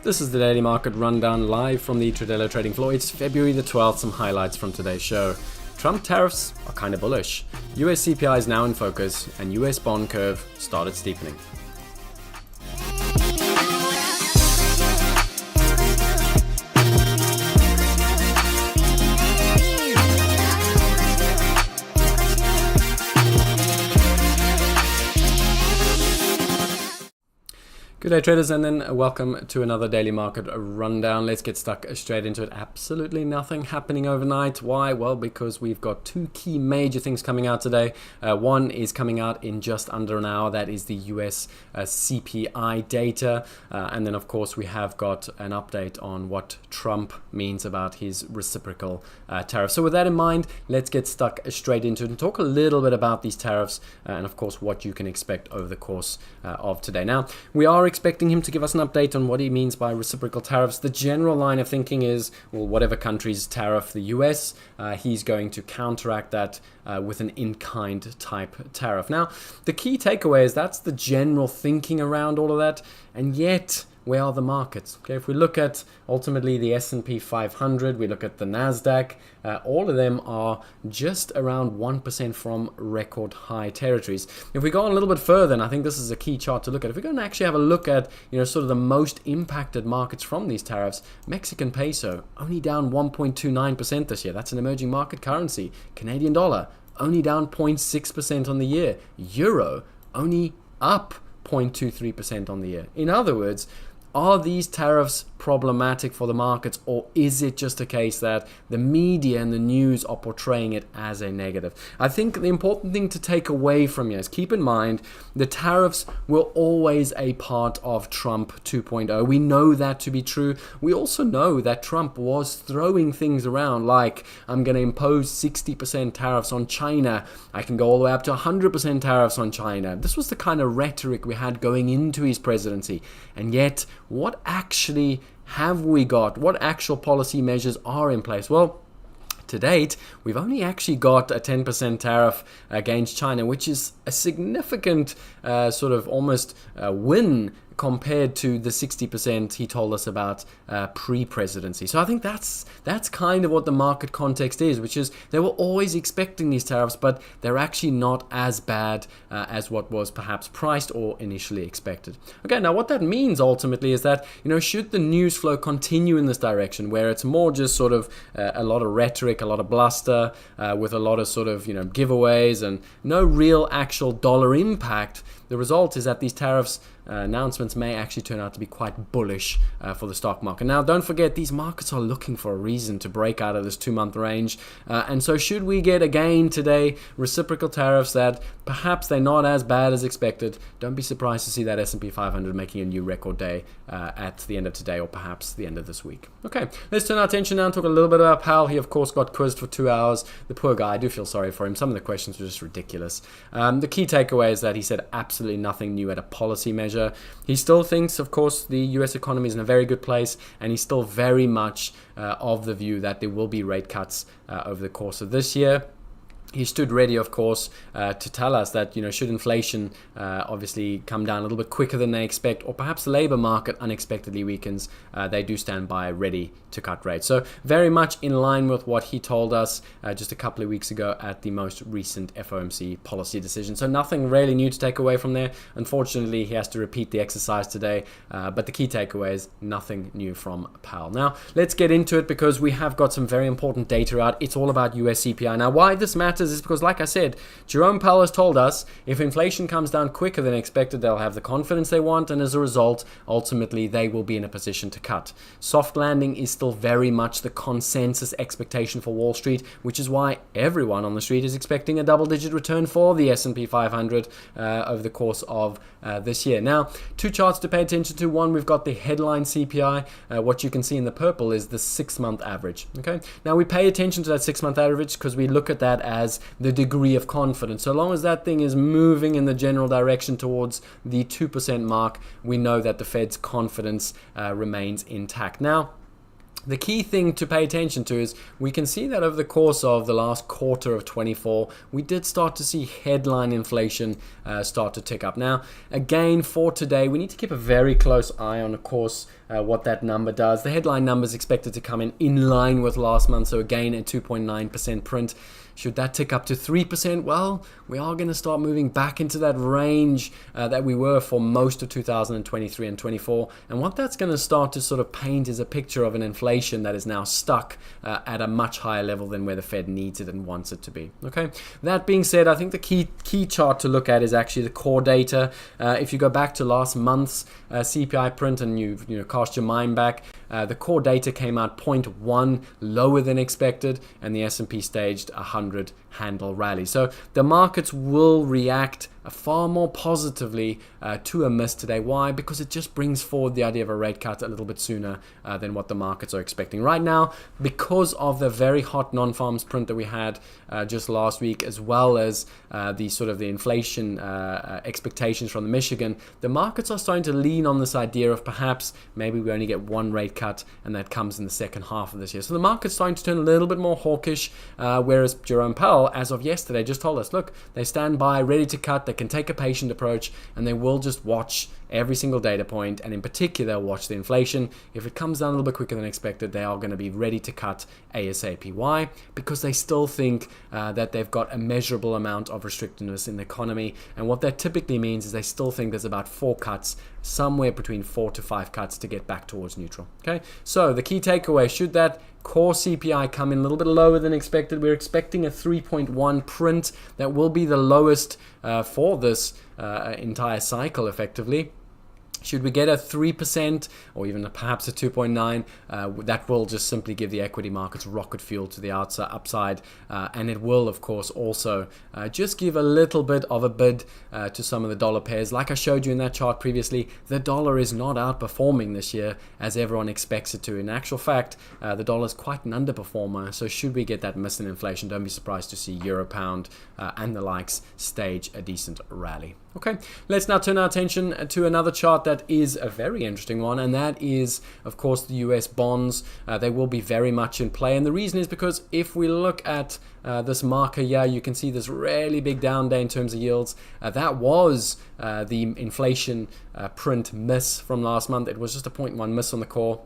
This is the Daily Market Rundown live from the Tradelo trading floor. It's February the 12th. Some highlights from today's show. Trump tariffs are kind of bullish. US CPI is now in focus and US bond curve started steepening. Good day traders, and then welcome to another daily market rundown. Let's get stuck straight into it. Absolutely nothing happening overnight. Why? Well, because we've got two key major things coming out today. One is coming out in just under an hour. That is the US CPI data. And then of course we have got an update on what Trump means about his reciprocal tariffs. So with that in mind, let's get stuck straight into it and talk a little bit about these tariffs and of course what you can expect over the course of today. Now, we are expecting him to give us an update on what he means by reciprocal tariffs. The general line of thinking is, well, whatever countries tariff the US, he's going to counteract that with an in-kind type tariff. Now, the key takeaway is that's the general thinking around all of that, and yet where are the markets? Okay, if we look at ultimately the S&P 500, we look at the NASDAQ, all of them are just around 1% from record high territories. If we go on a little bit further, and I think this is a key chart to look at, if we're going to actually have a look at, sort of the most impacted markets from these tariffs, Mexican peso only down 1.29% this year. That's an emerging market currency. Canadian dollar only down 0.6% on the year. Euro only up 0.23% on the year. In other words, are these tariffs problematic for the markets, or is it just a case that the media and the news are portraying it as a negative? I think the important thing to take away from here is keep in mind the tariffs were always a part of Trump 2.0. We know that to be true. We also know that Trump was throwing things around like, I'm going to impose 60% tariffs on China. I can go all the way up to 100% tariffs on China. This was the kind of rhetoric we had going into his presidency. And yet, what actually have we got? What actual policy measures are in place? Well, to date, we've only actually got a 10% tariff against China, which is a significant sort of almost win compared to the 60% he told us about pre-presidency. So I think that's kind of what the market context is, which is they were always expecting these tariffs, but they're actually not as bad as what was perhaps priced or initially expected. Okay, now what that means ultimately is that, should the news flow continue in this direction, where it's more just sort of a lot of rhetoric, a lot of bluster, with a lot of sort of, giveaways and no real actual dollar impact, the result is that these tariffs announcements may actually turn out to be quite bullish for the stock market. Now, don't forget, these markets are looking for a reason to break out of this 2-month range. And so should we get again today reciprocal tariffs that perhaps they're not as bad as expected, don't be surprised to see that S&P 500 making a new record day at the end of today or perhaps the end of this week. Okay, let's turn our attention now and talk a little bit about Powell. He, of course, got quizzed for 2 hours. The poor guy, I do feel sorry for him. Some of the questions were just ridiculous. The key takeaway is that he said absolutely nothing new at a policy measure. He still thinks, of course, the US economy is in a very good place, and he's still very much of the view that there will be rate cuts over the course of this year. He stood ready, of course, to tell us that, should inflation obviously come down a little bit quicker than they expect, or perhaps the labor market unexpectedly weakens, they do stand by ready to cut rates. So very much in line with what he told us just a couple of weeks ago at the most recent FOMC policy decision. So nothing really new to take away from there. Unfortunately, he has to repeat the exercise today, but the key takeaway is nothing new from Powell. Now, let's get into it because we have got some very important data out. It's all about US CPI. Now, why this matters is because, like I said, Jerome Powell has told us if inflation comes down quicker than expected, they'll have the confidence they want, and as a result, ultimately, they will be in a position to cut. Soft landing is still very much the consensus expectation for Wall Street, which is why everyone on the street is expecting a double-digit return for the S&P 500 over the course of this year. Now, two charts to pay attention to. One, we've got the headline CPI. What you can see in the purple is the 6-month average. Okay. Now, we pay attention to that 6-month average because we look at that as the degree of confidence. So long as that thing is moving in the general direction towards the 2% mark, we know that the Fed's confidence remains intact. Now, The key thing to pay attention to is we can see that over the course of the last quarter of 24, we did start to see headline inflation start to tick up. Now, again, for today, we need to keep a very close eye on, of course, what that number does. The headline number is expected to come in line with last month, so again, a 2.9% print. Should that tick up to 3%? Well, we are going to start moving back into that range that we were for most of 2023 and 24. And what that's going to start to sort of paint is a picture of an inflation that is now stuck at a much higher level than where the Fed needs it and wants it to be. Okay. That being said, I think the key chart to look at is actually the core data. If you go back to last month's CPI print and you cast your mind back, the core data came out 0.1 lower than expected, and the S&P staged a 100 handle rally. So the markets will react far more positively to a miss today. Why? Because it just brings forward the idea of a rate cut a little bit sooner than what the markets are expecting right now, because of the very hot non-farms print that we had just last week, as well as the inflation expectations from the Michigan. The markets are starting to lean on this idea of perhaps maybe we only get one rate cut, and that comes in the second half of this year. So the market's starting to turn a little bit more hawkish, whereas Jerome Powell, as of yesterday, just told us, look, they stand by, ready to cut. They can take a patient approach, and they will just watch every single data point, and in particular watch the inflation. If it comes down a little bit quicker than expected, they are going to be ready to cut ASAP. Why? Because they still think that they've got a measurable amount of restrictiveness in the economy, and what that typically means is they still think there's about 4 cuts, somewhere between 4 to 5 cuts to get back towards neutral. Okay, so the key takeaway, should that core CPI come in a little bit lower than expected, we're expecting a 3.1 print. That will be the lowest for this entire cycle, effectively. Should we get a 3% or even perhaps a 2.9, that will just simply give the equity markets rocket fuel to the upside, and it will, of course, also just give a little bit of a bid to some of the dollar pairs. Like I showed you in that chart previously, the dollar is not outperforming this year as everyone expects it to. In actual fact, the dollar is quite an underperformer, so should we get that miss in inflation, don't be surprised to see Euro Pound and the likes stage a decent rally. Okay, let's now turn our attention to another chart that is a very interesting one, and that is, of course, the US bonds. They will be very much in play, and the reason is because if we look at this marker here, you can see this really big down day in terms of yields. That was the inflation print miss from last month. It was just a 0.1 miss on the core.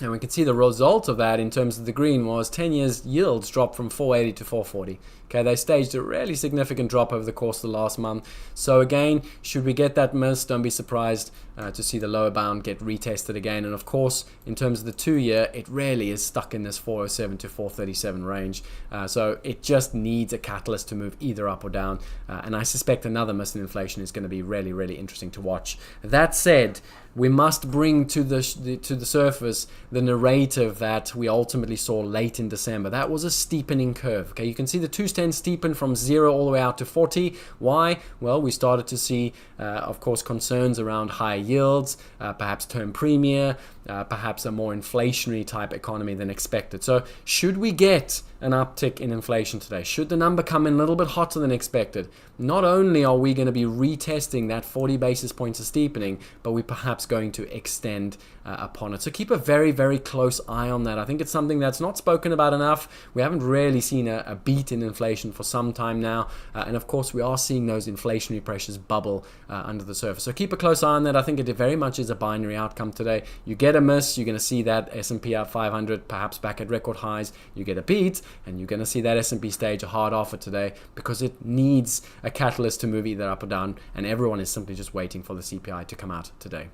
And we can see the result of that in terms of the green was 10 years yields dropped from 480 to 440. Okay, they staged a really significant drop over the course of the last month. So again, should we get that miss, don't be surprised to see the lower bound get retested again. And of course, in terms of the 2-year, it really is stuck in this 407 to 437 range. So it just needs a catalyst to move either up or down. And I suspect another miss in inflation is going to be really, really interesting to watch. That said, we must bring to the surface the narrative that we ultimately saw late in December. That was a steepening curve. Okay, you can see the 210 steepen from 0 all the way out to 40. Why? Well, we started to see, of course, concerns around higher yields, perhaps term premium, perhaps a more inflationary type economy than expected. So should we get an uptick in inflation today, should the number come in a little bit hotter than expected, not only are we going to be retesting that 40 basis points of steepening, but we're perhaps going to extend upon it. So keep a very, very close eye on that. I think it's something that's not spoken about enough. We haven't really seen a beat in inflation for some time now. And of course, we are seeing those inflationary pressures bubble under the surface. So keep a close eye on that. I think it very much is a binary outcome today. You get a miss, you're going to see that S&P up 500, perhaps back at record highs. You get a beat, and you're going to see that S&P stage a hard offer today, because it needs a catalyst to move either up or down, and everyone is simply just waiting for the CPI to come out today.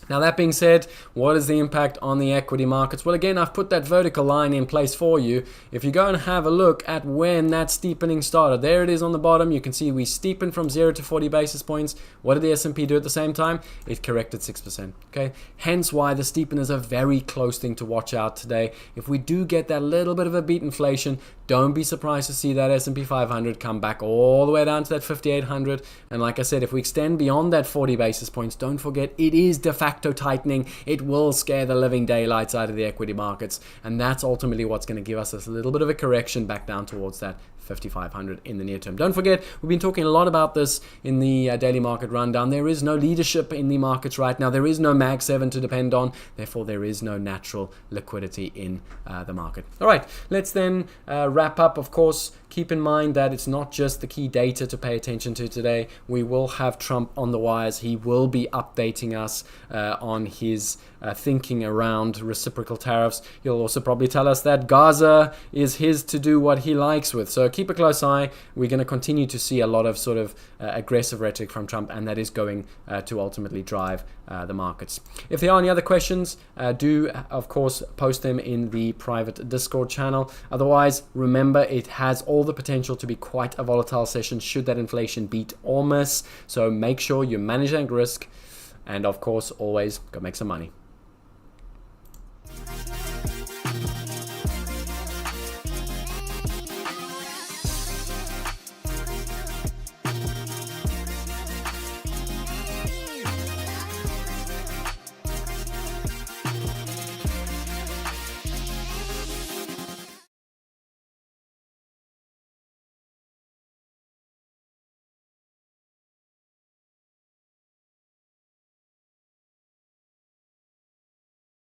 Now, that being said, what is the impact on the equity markets? Well, again, I've put that vertical line in place for you. If you go and have a look at when that steepening started, there it is on the bottom. You can see we steepened from 0 to 40 basis points. What did the S&P do at the same time? It corrected 6%. Okay, hence why the steepen is a very close thing to watch out today. If we do get that little bit of a beat inflation, don't be surprised to see that S&P 500 come back all the way down to that 5,800. And like I said, if we extend beyond that 40 basis points, don't forget it is de facto facto tightening, it will scare the living daylights out of the equity markets, and that's ultimately what's going to give us a little bit of a correction back down towards that 5,500 in the near term. Don't forget, we've been talking a lot about this in the daily market rundown. There is no leadership in the markets right now. There is no Mag 7 to depend on. Therefore, there is no natural liquidity in the market. All right, let's then wrap up. Of course, keep in mind that it's not just the key data to pay attention to today. We will have Trump on the wires. He will be updating us on his thinking around reciprocal tariffs. He'll also probably tell us that Gaza is his to do what he likes with. So keep a close eye. We're going to continue to see a lot of sort of aggressive rhetoric from Trump, and that is going to ultimately drive the markets. If there are any other questions, do of course post them in the private Discord channel. Otherwise, remember, it has all the potential to be quite a volatile session should that inflation beat or miss. So make sure you manage that risk, and of course always go make some money.